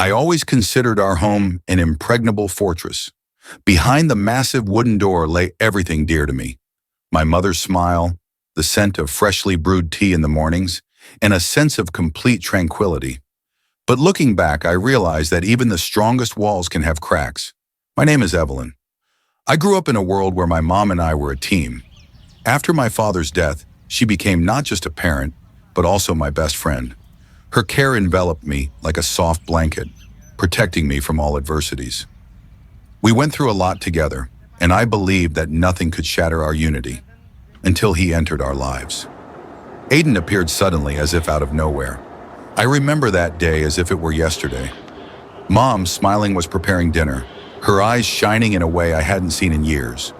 I always considered our home an impregnable fortress. Behind the massive wooden door lay everything dear to me. My mother's smile, the scent of freshly brewed tea in the mornings, and a sense of complete tranquility. But looking back, I realized that even the strongest walls can have cracks. My name is Evelyn. I grew up in a world where my mom and I were a team. After my father's death, she became not just a parent, but also my best friend. Her care enveloped me like a soft blanket, protecting me from all adversities. We went through a lot together, and I believed that nothing could shatter our unity until he entered our lives. Aiden appeared suddenly as if out of nowhere. I remember that day as if it were yesterday. Mom, smiling, was preparing dinner, her eyes shining in a way I hadn't seen in years.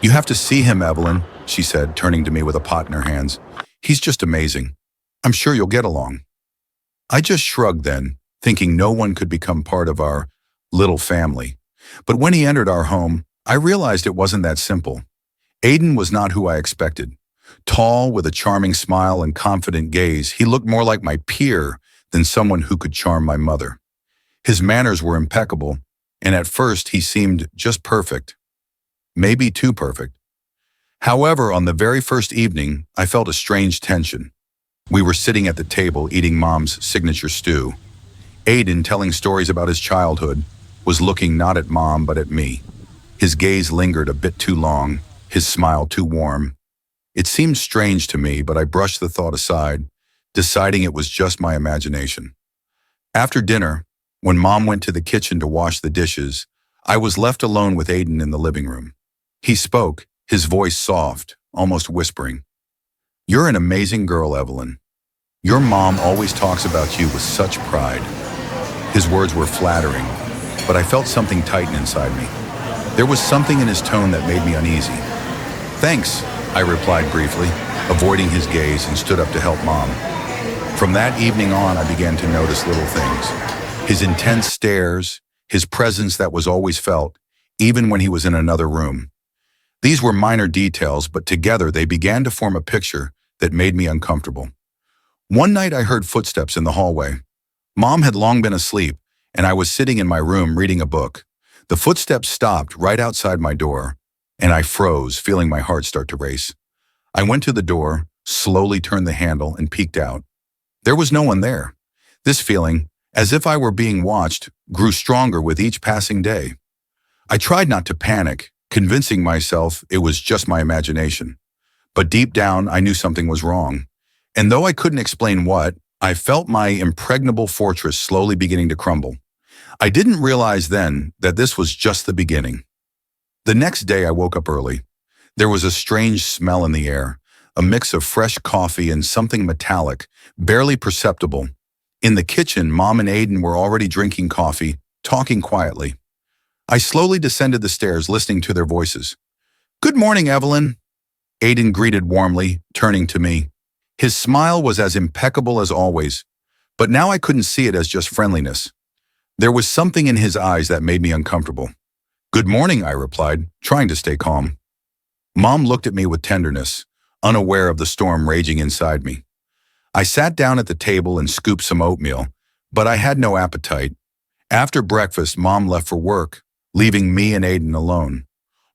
"You have to see him, Evelyn," she said, turning to me with a pot in her hands. "He's just amazing. I'm sure you'll get along." I just shrugged then, thinking no one could become part of our little family. But when he entered our home, I realized it wasn't that simple. Aiden was not who I expected. Tall, with a charming smile and confident gaze, he looked more like my peer than someone who could charm my mother. His manners were impeccable, and at first he seemed just perfect. Maybe too perfect. However, on the very first evening, I felt a strange tension. We were sitting at the table eating Mom's signature stew. Aiden, telling stories about his childhood, was looking not at Mom but at me. His gaze lingered a bit too long, his smile too warm. It seemed strange to me, but I brushed the thought aside, deciding it was just my imagination. After dinner, when Mom went to the kitchen to wash the dishes, I was left alone with Aiden in the living room. He spoke, his voice soft, almost whispering. "You're an amazing girl, Evelyn. Your mom always talks about you with such pride." His words were flattering, but I felt something tighten inside me. There was something in his tone that made me uneasy. "Thanks," I replied briefly, avoiding his gaze, and stood up to help Mom. From that evening on, I began to notice little things. His intense stares, his presence that was always felt, even when he was in another room. These were minor details, but together they began to form a picture that made me uncomfortable. One night I heard footsteps in the hallway. Mom had long been asleep, and I was sitting in my room reading a book. The footsteps stopped right outside my door, and I froze, feeling my heart start to race. I went to the door, slowly turned the handle, and peeked out. There was no one there. This feeling, as if I were being watched, grew stronger with each passing day. I tried not to panic, convincing myself it was just my imagination. But deep down, I knew something was wrong. And though I couldn't explain what, I felt my impregnable fortress slowly beginning to crumble. I didn't realize then that this was just the beginning. The next day I woke up early. There was a strange smell in the air, a mix of fresh coffee and something metallic, barely perceptible. In the kitchen, Mom and Aiden were already drinking coffee, talking quietly. I slowly descended the stairs, listening to their voices. "Good morning, Evelyn," Aiden greeted warmly, turning to me. His smile was as impeccable as always, but now I couldn't see it as just friendliness. There was something in his eyes that made me uncomfortable. "Good morning," I replied, trying to stay calm. Mom looked at me with tenderness, unaware of the storm raging inside me. I sat down at the table and scooped some oatmeal, but I had no appetite. After breakfast, Mom left for work, leaving me and Aiden alone.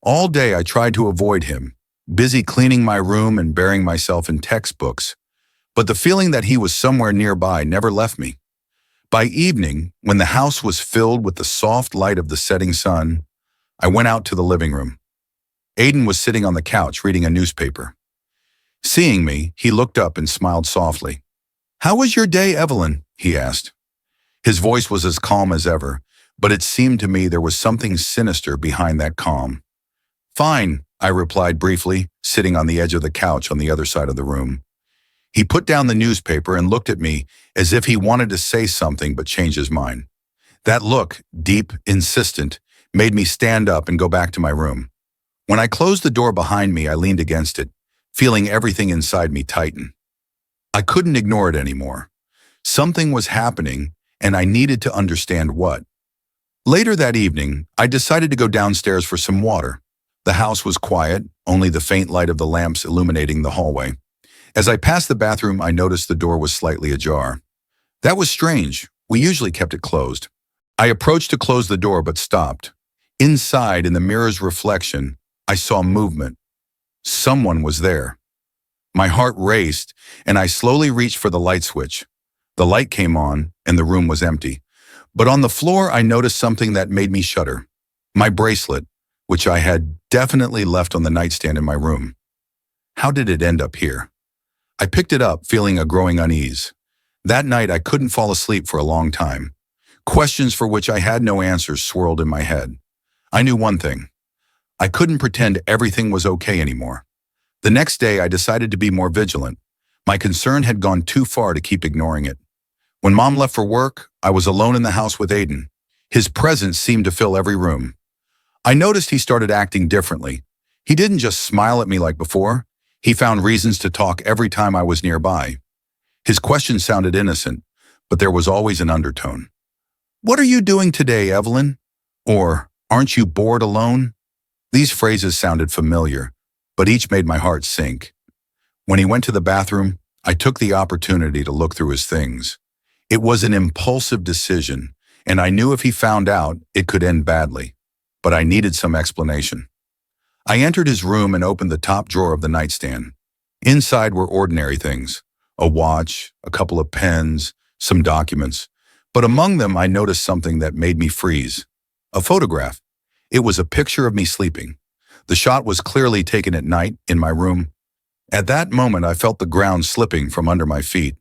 All day I tried to avoid him, busy cleaning my room and burying myself in textbooks, but the feeling that he was somewhere nearby never left me. By evening, when the house was filled with the soft light of the setting sun, I went out to the living room. Aiden was sitting on the couch reading a newspaper. Seeing me, he looked up and smiled softly. "How was your day, Evelyn?" he asked. His voice was as calm as ever, but it seemed to me there was something sinister behind that calm. "Fine," I replied briefly, sitting on the edge of the couch on the other side of the room. He put down the newspaper and looked at me as if he wanted to say something but changed his mind. That look, deep, insistent, made me stand up and go back to my room. When I closed the door behind me, I leaned against it, feeling everything inside me tighten. I couldn't ignore it anymore. Something was happening, and I needed to understand what. Later that evening, I decided to go downstairs for some water. The house was quiet, only the faint light of the lamps illuminating the hallway. As I passed the bathroom, I noticed the door was slightly ajar. That was strange. We usually kept it closed. I approached to close the door but stopped. Inside, in the mirror's reflection, I saw movement. Someone was there. My heart raced, and I slowly reached for the light switch. The light came on, and the room was empty. But on the floor, I noticed something that made me shudder. My bracelet, which I had definitely left on the nightstand in my room. How did it end up here? I picked it up, feeling a growing unease. That night, I couldn't fall asleep for a long time. Questions for which I had no answers swirled in my head. I knew one thing. I couldn't pretend everything was okay anymore. The next day, I decided to be more vigilant. My concern had gone too far to keep ignoring it. When Mom left for work, I was alone in the house with Aiden. His presence seemed to fill every room. I noticed he started acting differently. He didn't just smile at me like before. He found reasons to talk every time I was nearby. His questions sounded innocent, but there was always an undertone. "What are you doing today, Evelyn?" Or, "Aren't you bored alone?" These phrases sounded familiar, but each made my heart sink. When he went to the bathroom, I took the opportunity to look through his things. It was an impulsive decision, and I knew if he found out, it could end badly. But I needed some explanation. I entered his room and opened the top drawer of the nightstand. Inside were ordinary things: a watch, a couple of pens, some documents. But among them, I noticed something that made me freeze. A photograph. It was a picture of me sleeping. The shot was clearly taken at night in my room. At that moment, I felt the ground slipping from under my feet.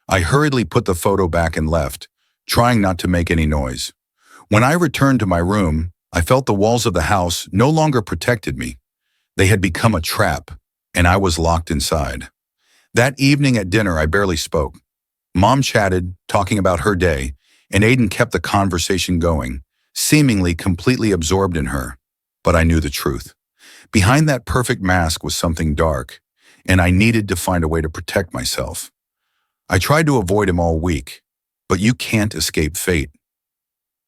I hurriedly put the photo back and left, trying not to make any noise. When I returned to my room, I felt the walls of the house no longer protected me. They had become a trap, and I was locked inside. That evening at dinner, I barely spoke. Mom chatted, talking about her day, and Aiden kept the conversation going, seemingly completely absorbed in her. But I knew the truth. Behind that perfect mask was something dark, and I needed to find a way to protect myself. I tried to avoid him all week, but you can't escape fate.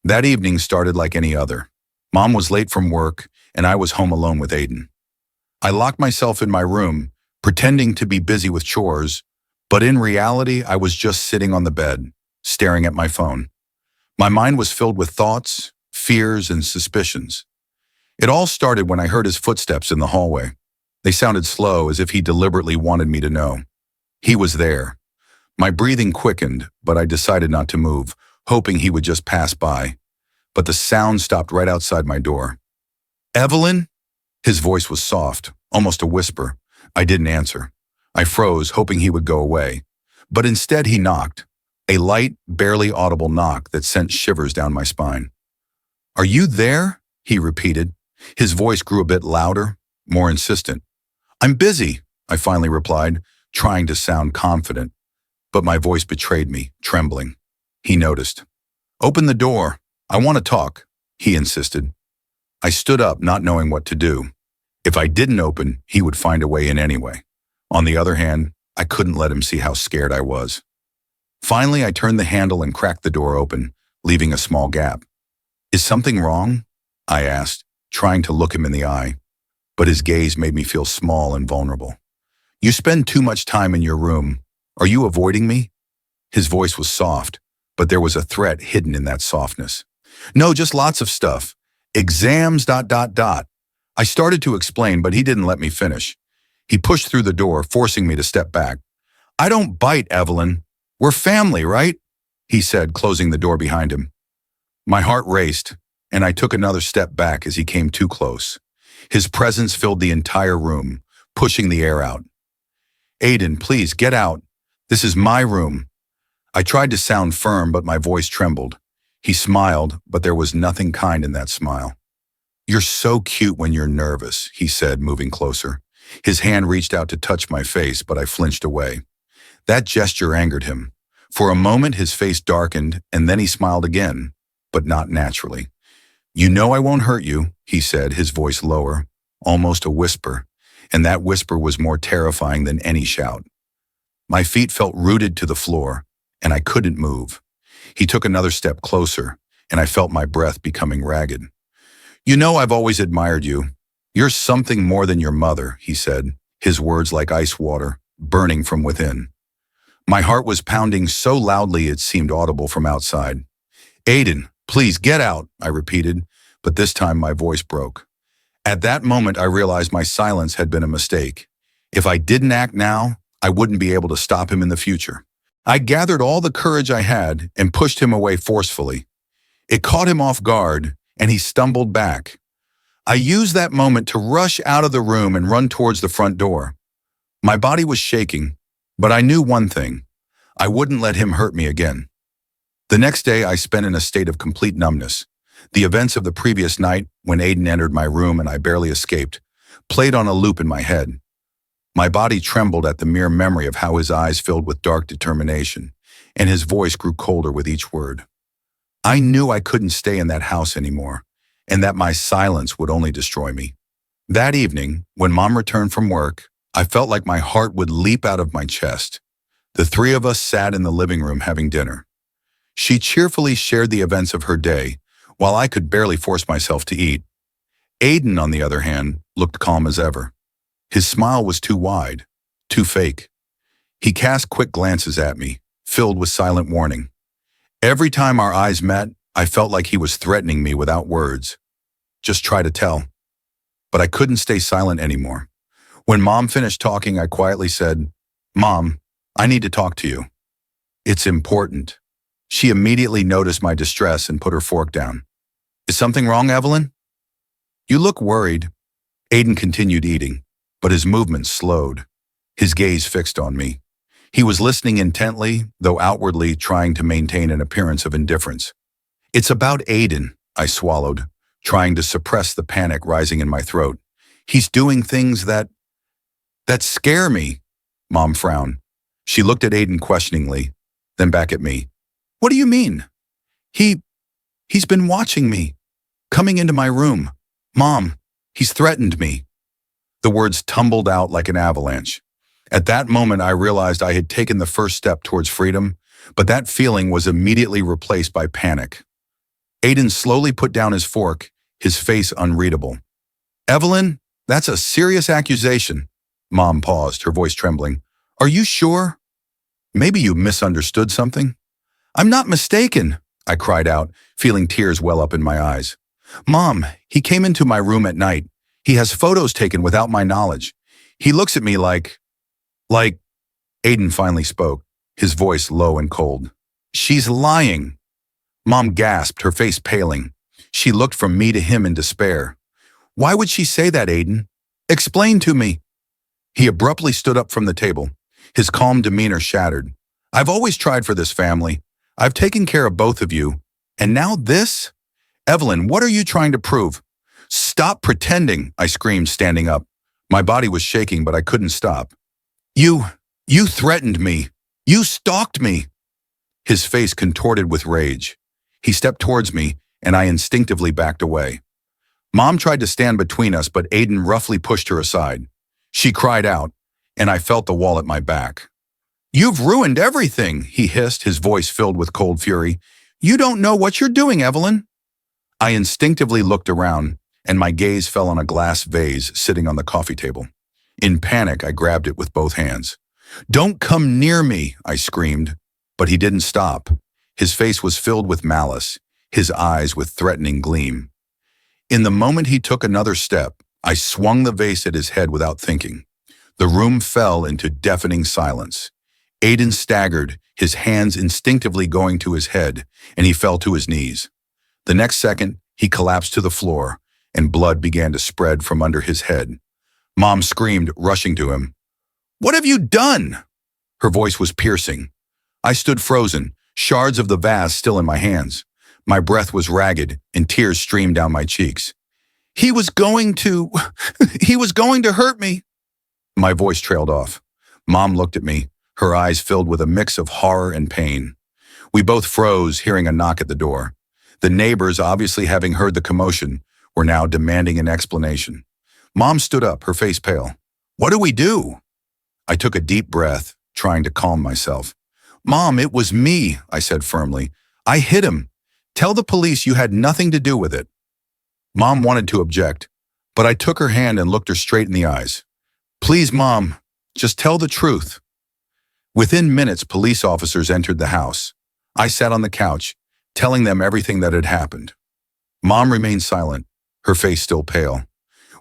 That evening started like any other. Mom was late from work, and I was home alone with Aiden. I locked myself in my room, pretending to be busy with chores, but in reality, I was just sitting on the bed, staring at my phone. My mind was filled with thoughts, fears, and suspicions. It all started when I heard his footsteps in the hallway. They sounded slow, as if he deliberately wanted me to know. He was there. My breathing quickened, but I decided not to move, hoping he would just pass by. But the sound stopped right outside my door. "Evelyn?" His voice was soft, almost a whisper. I didn't answer. I froze, hoping he would go away. But instead he knocked, a light, barely audible knock that sent shivers down my spine. "Are you there?" he repeated. His voice grew a bit louder, more insistent. "I'm busy," I finally replied, trying to sound confident. But my voice betrayed me, trembling. He noticed. "Open the door. I want to talk," he insisted. I stood up, not knowing what to do. If I didn't open, he would find a way in anyway. On the other hand, I couldn't let him see how scared I was. Finally, I turned the handle and cracked the door open, leaving a small gap. "Is something wrong?" I asked, trying to look him in the eye. But his gaze made me feel small and vulnerable. "You spend too much time in your room. Are you avoiding me?" His voice was soft, but there was a threat hidden in that softness. "No, just lots of stuff. Exams, ... I started to explain, but he didn't let me finish. He pushed through the door, forcing me to step back. "I don't bite, Evelyn. We're family, right?" he said, closing the door behind him. My heart raced, and I took another step back as he came too close. His presence filled the entire room, pushing the air out. "Aiden, please, get out. This is my room." I tried to sound firm, but my voice trembled. He smiled, but there was nothing kind in that smile. "You're so cute when you're nervous," he said, moving closer. His hand reached out to touch my face, but I flinched away. That gesture angered him. For a moment, his face darkened, and then he smiled again, but not naturally. "You know I won't hurt you," he said, his voice lower, almost a whisper, and that whisper was more terrifying than any shout. My feet felt rooted to the floor, and I couldn't move. He took another step closer, and I felt my breath becoming ragged. "You know I've always admired you. You're something more than your mother," he said, his words like ice water, burning from within. My heart was pounding so loudly it seemed audible from outside. Aiden, please get out, I repeated, but this time my voice broke. At that moment, I realized my silence had been a mistake. If I didn't act now, I wouldn't be able to stop him in the future. I gathered all the courage I had and pushed him away forcefully. It caught him off guard, and he stumbled back. I used that moment to rush out of the room and run towards the front door. My body was shaking, but I knew one thing. I wouldn't let him hurt me again. The next day, I spent in a state of complete numbness. The events of the previous night, when Aiden entered my room and I barely escaped, played on a loop in my head. My body trembled at the mere memory of how his eyes filled with dark determination, and his voice grew colder with each word. I knew I couldn't stay in that house anymore, and that my silence would only destroy me. That evening, when Mom returned from work, I felt like my heart would leap out of my chest. The three of us sat in the living room having dinner. She cheerfully shared the events of her day, while I could barely force myself to eat. Aiden, on the other hand, looked calm as ever. His smile was too wide, too fake. He cast quick glances at me, filled with silent warning. Every time our eyes met, I felt like he was threatening me without words. Just try to tell. But I couldn't stay silent anymore. When Mom finished talking, I quietly said, "Mom, I need to talk to you. It's important." She immediately noticed my distress and put her fork down. "Is something wrong, Evelyn?" "You look worried." Aiden continued eating, but his movements slowed, his gaze fixed on me. He was listening intently, though outwardly trying to maintain an appearance of indifference. "It's about Aiden," I swallowed, trying to suppress the panic rising in my throat. "He's doing things that scare me." Mom frowned. She looked at Aiden questioningly, then back at me. "What do you mean?" He's been watching me, coming into my room. Mom, he's threatened me." The words tumbled out like an avalanche. At that moment, I realized I had taken the first step towards freedom, but that feeling was immediately replaced by panic. Aiden slowly put down his fork, his face unreadable. "Evelyn, that's a serious accusation." Mom paused, her voice trembling. "Are you sure? Maybe you misunderstood something." "I'm not mistaken," I cried out, feeling tears well up in my eyes. "Mom, he came into my room at night. He has photos taken without my knowledge. He looks at me like... Aiden finally spoke, his voice low and cold. "She's lying." Mom gasped, her face paling. She looked from me to him in despair. "Why would she say that, Aiden? Explain to me." He abruptly stood up from the table, his calm demeanor shattered. "I've always tried for this family. I've taken care of both of you. And now this? Evelyn, what are you trying to prove?" "Stop pretending," I screamed, standing up. My body was shaking, but I couldn't stop. You threatened me. You stalked me." His face contorted with rage. He stepped towards me, and I instinctively backed away. Mom tried to stand between us, but Aiden roughly pushed her aside. She cried out, and I felt the wall at my back. "You've ruined everything," he hissed, his voice filled with cold fury. "You don't know what you're doing, Evelyn." I instinctively looked around, and my gaze fell on a glass vase sitting on the coffee table. In panic, I grabbed it with both hands. "Don't come near me," I screamed, but he didn't stop. His face was filled with malice, his eyes with threatening gleam. In the moment he took another step, I swung the vase at his head without thinking. The room fell into deafening silence. Aiden staggered, his hands instinctively going to his head, and he fell to his knees. The next second, he collapsed to the floor, and blood began to spread from under his head. Mom screamed, rushing to him. "What have you done?" Her voice was piercing. I stood frozen, shards of the vase still in my hands. My breath was ragged, and tears streamed down my cheeks. He was going to hurt me." My voice trailed off. Mom looked at me, her eyes filled with a mix of horror and pain. We both froze, hearing a knock at the door. The neighbors, obviously having heard the commotion, were now demanding an explanation. Mom stood up, her face pale. "What do we do?" I took a deep breath, trying to calm myself. "Mom, it was me," I said firmly. "I hit him. Tell the police you had nothing to do with it." Mom wanted to object, but I took her hand and looked her straight in the eyes. "Please, Mom, just tell the truth." Within minutes, police officers entered the house. I sat on the couch, telling them everything that had happened. Mom remained silent, her face still pale.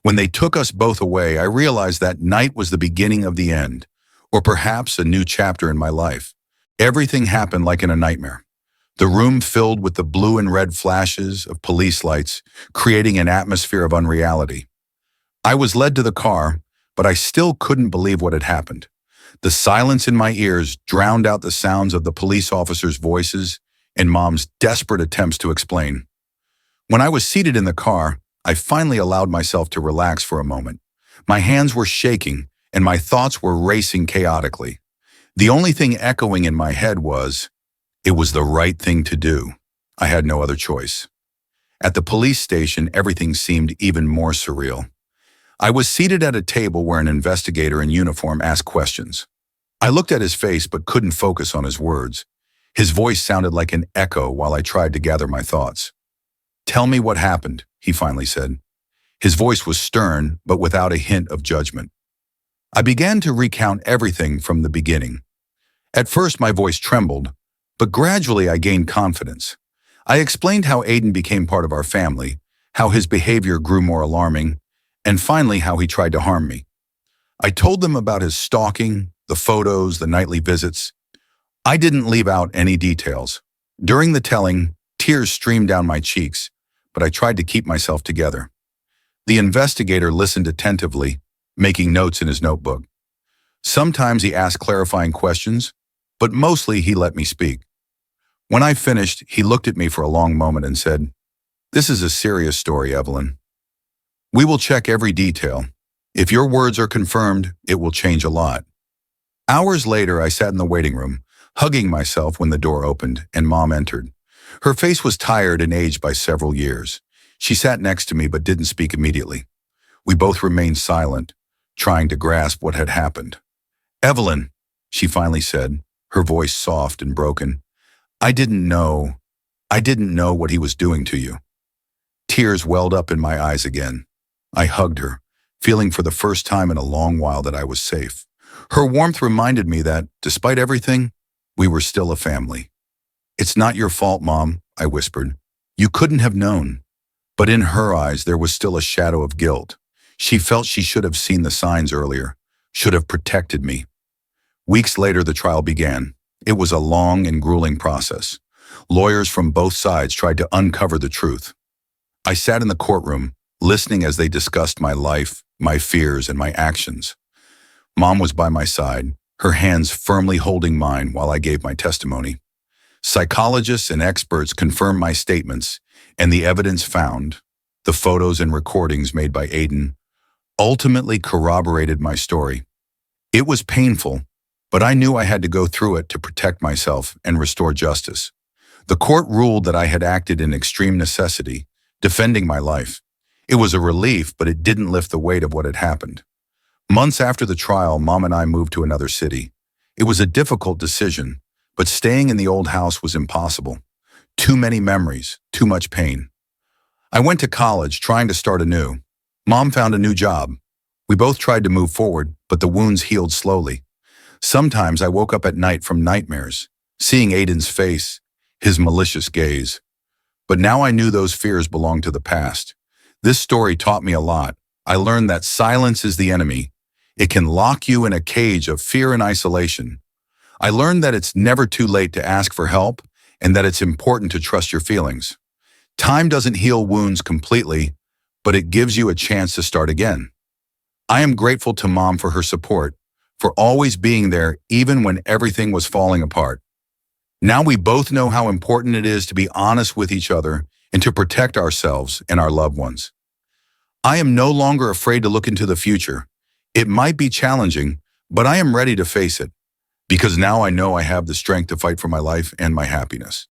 When they took us both away, I realized that night was the beginning of the end, or perhaps a new chapter in my life. Everything happened like in a nightmare. The room filled with the blue and red flashes of police lights, creating an atmosphere of unreality. I was led to the car, but I still couldn't believe what had happened. The silence in my ears drowned out the sounds of the police officers' voices and Mom's desperate attempts to explain. When I was seated in the car, I finally allowed myself to relax for a moment. My hands were shaking and my thoughts were racing chaotically. The only thing echoing in my head was, it was the right thing to do. I had no other choice. At the police station, everything seemed even more surreal. I was seated at a table where an investigator in uniform asked questions. I looked at his face but couldn't focus on his words. His voice sounded like an echo while I tried to gather my thoughts. "Tell me what happened," he finally said. His voice was stern but without a hint of judgment. I began to recount everything from the beginning. At first my voice trembled, but gradually I gained confidence. I explained how Aiden became part of our family, how his behavior grew more alarming, and finally how he tried to harm me. I told them about his stalking, the photos, the nightly visits. I didn't leave out any details. During the telling, tears streamed down my cheeks, but I tried to keep myself together. The investigator listened attentively, making notes in his notebook. Sometimes he asked clarifying questions, but mostly he let me speak. When I finished, he looked at me for a long moment and said, "This is a serious story, Evelyn. We will check every detail. If your words are confirmed, it will change a lot." Hours later, I sat in the waiting room, hugging myself when the door opened and Mom entered. Her face was tired and aged by several years. She sat next to me but didn't speak immediately. We both remained silent, trying to grasp what had happened. "Evelyn," she finally said, her voice soft and broken, I didn't know what he was doing to you." Tears welled up in my eyes again. I hugged her, feeling for the first time in a long while that I was safe. Her warmth reminded me that, despite everything, we were still a family. "It's not your fault, Mom," I whispered. "You couldn't have known." But in her eyes, there was still a shadow of guilt. She felt she should have seen the signs earlier, should have protected me. Weeks later, the trial began. It was a long and grueling process. Lawyers from both sides tried to uncover the truth. I sat in the courtroom, listening as they discussed my life, my fears, and my actions. Mom was by my side, her hands firmly holding mine while I gave my testimony. Psychologists and experts confirmed my statements, and the evidence found, the photos and recordings made by Aiden, ultimately corroborated my story. It was painful, but I knew I had to go through it to protect myself and restore justice. The court ruled that I had acted in extreme necessity, defending my life. It was a relief, but it didn't lift the weight of what had happened. Months after the trial, Mom and I moved to another city. It was a difficult decision, but staying in the old house was impossible. Too many memories, too much pain. I went to college, trying to start anew. Mom found a new job. We both tried to move forward, but the wounds healed slowly. Sometimes I woke up at night from nightmares, seeing Aiden's face, his malicious gaze. But now I knew those fears belonged to the past. This story taught me a lot. I learned that silence is the enemy. It can lock you in a cage of fear and isolation. I learned that it's never too late to ask for help and that it's important to trust your feelings. Time doesn't heal wounds completely, but it gives you a chance to start again. I am grateful to Mom for her support, for always being there even when everything was falling apart. Now we both know how important it is to be honest with each other and to protect ourselves and our loved ones. I am no longer afraid to look into the future. It might be challenging, but I am ready to face it, because now I know I have the strength to fight for my life and my happiness.